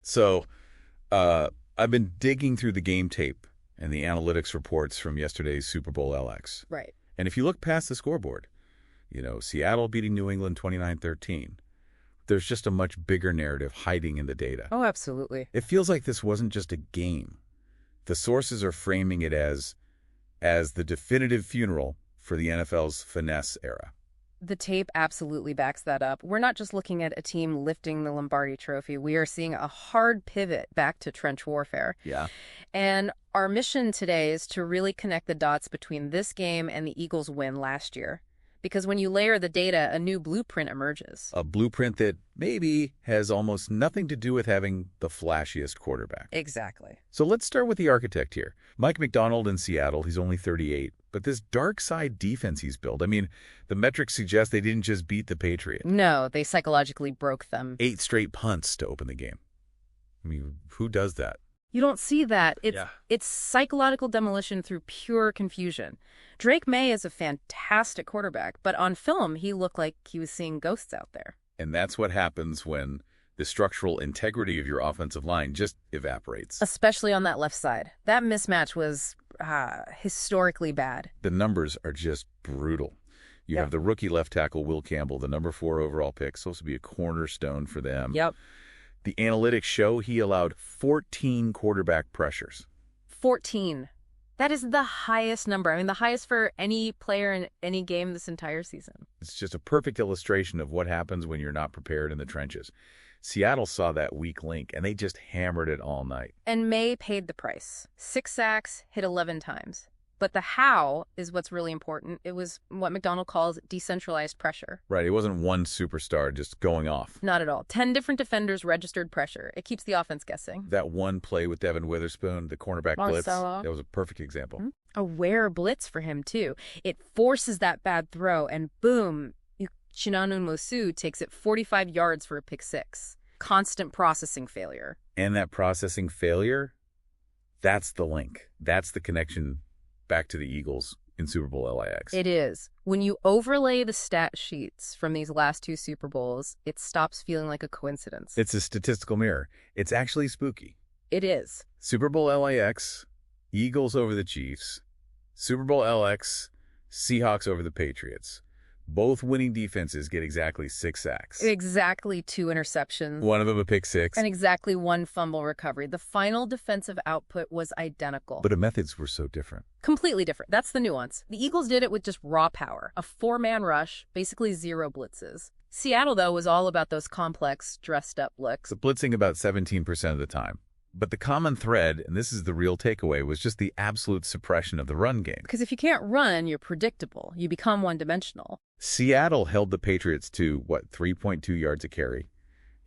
So I've been digging through the game tape and the analytics reports from yesterday's Super Bowl LX. Right. And if you look past the scoreboard, Seattle beating New England 29-13, there's just a much bigger narrative hiding in the data. Oh, absolutely. It feels like this wasn't just a game. The sources are framing it as the definitive funeral for the NFL's finesse era. The tape absolutely backs that up. We're not just looking at a team lifting the Lombardi Trophy. We are seeing a hard pivot back to trench warfare. Yeah. And our mission today is to really connect the dots between this game and the Eagles' win last year. Because when you layer the data, a new blueprint emerges. A blueprint that maybe has almost nothing to do with having the flashiest quarterback. Exactly. So let's start with the architect here. Mike Macdonald in Seattle, he's only 38. But this dark side defense he's built, I mean, the metrics suggest they didn't just beat the Patriots. No, they psychologically broke them. 8 straight punts to open the game. I mean, who does that? You don't see that. It's psychological demolition through pure confusion. Drake Maye is a fantastic quarterback, but on film, he looked like he was seeing ghosts out there. And that's what happens when the structural integrity of your offensive line just evaporates. Especially on that left side. That mismatch was historically bad. The numbers are just brutal. You have the rookie left tackle, Will Campbell, the number 4 overall pick, supposed to be a cornerstone for them. Yep. The analytics show he allowed 14 quarterback pressures. 14. That is the highest number. I mean, the highest for any player in any game this entire season. It's just a perfect illustration of what happens when you're not prepared in the trenches. Seattle saw that weak link, and they just hammered it all night. And May paid the price. 6 sacks, hit 11 times. But the how is what's really important. It was what Macdonald calls decentralized pressure. Right, it wasn't one superstar just going off. Not at all. 10 different defenders registered pressure. It keeps the offense guessing. That one play with Devin Witherspoon, the cornerback blitz, Marcelo. that was a perfect example. A rare blitz for him, too. It forces that bad throw, and boom, Chinanu Mosu takes it 45 yards for a pick 6. Constant processing failure. And that processing failure, that's the link. That's the connection back to the Eagles in Super Bowl LIX. It is. When you overlay the stat sheets from these last 2 Super Bowls, it stops feeling like a coincidence. It's a statistical mirror. It's actually spooky. It is. Super Bowl LIX, Eagles over the Chiefs. Super Bowl LX, Seahawks over the Patriots. Both winning defenses get exactly 6 sacks. Exactly 2 interceptions. One of them a pick 6. And exactly 1 fumble recovery. The final defensive output was identical. But the methods were so different. Completely different. That's the nuance. The Eagles did it with just raw power. A 4-man rush, basically 0 blitzes. Seattle, though, was all about those complex, dressed-up looks. The blitzing about 17% of the time. But the common thread, and this is the real takeaway, was just the absolute suppression of the run game. Because if you can't run, you're predictable. You become one-dimensional. Seattle held the Patriots to, 3.2 yards a carry.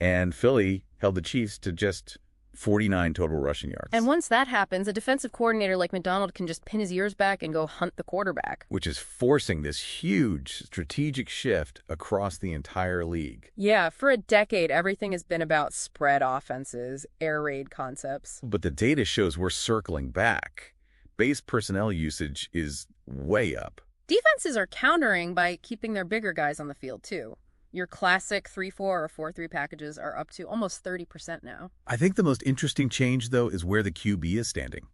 And Philly held the Chiefs to just 49 total rushing yards. And once that happens, a defensive coordinator like Macdonald can just pin his ears back and go hunt the quarterback. Which is forcing this huge strategic shift across the entire league. Yeah, for a decade, everything has been about spread offenses, air raid concepts. But the data shows we're circling back. Base personnel usage is way up. Defenses are countering by keeping their bigger guys on the field, too. Your classic 3-4 or 4-3 packages are up to almost 30% now. I think the most interesting change, though, is where the QB is standing.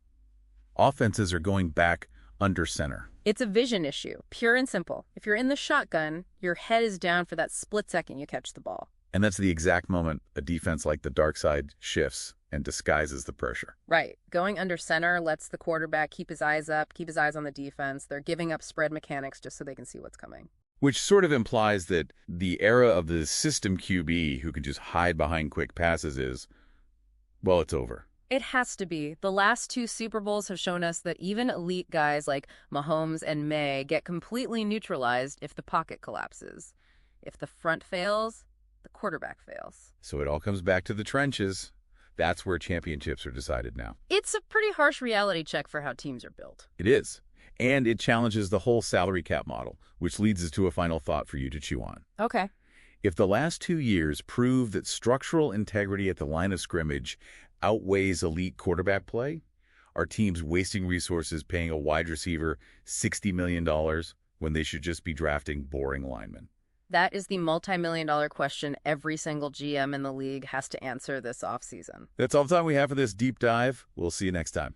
Offenses are going back under center. It's a vision issue, pure and simple. If you're in the shotgun, your head is down for that split second you catch the ball. And that's the exact moment a defense like the dark side shifts and disguises the pressure. Right. Going under center lets the quarterback keep his eyes up, keep his eyes on the defense. They're giving up spread mechanics just so they can see what's coming. Which sort of implies that the era of the system QB who can just hide behind quick passes is, well, it's over. It has to be. The last 2 Super Bowls have shown us that even elite guys like Mahomes and May get completely neutralized if the pocket collapses. If the front fails, the quarterback fails. So it all comes back to the trenches. That's where championships are decided now. It's a pretty harsh reality check for how teams are built. It is. And it challenges the whole salary cap model, which leads us to a final thought for you to chew on. Okay. If the last 2 years prove that structural integrity at the line of scrimmage outweighs elite quarterback play, are teams wasting resources paying a wide receiver $60 million when they should just be drafting boring linemen? That is the multi-million-dollar question every single GM in the league has to answer this offseason. That's all the time we have for this deep dive. We'll see you next time.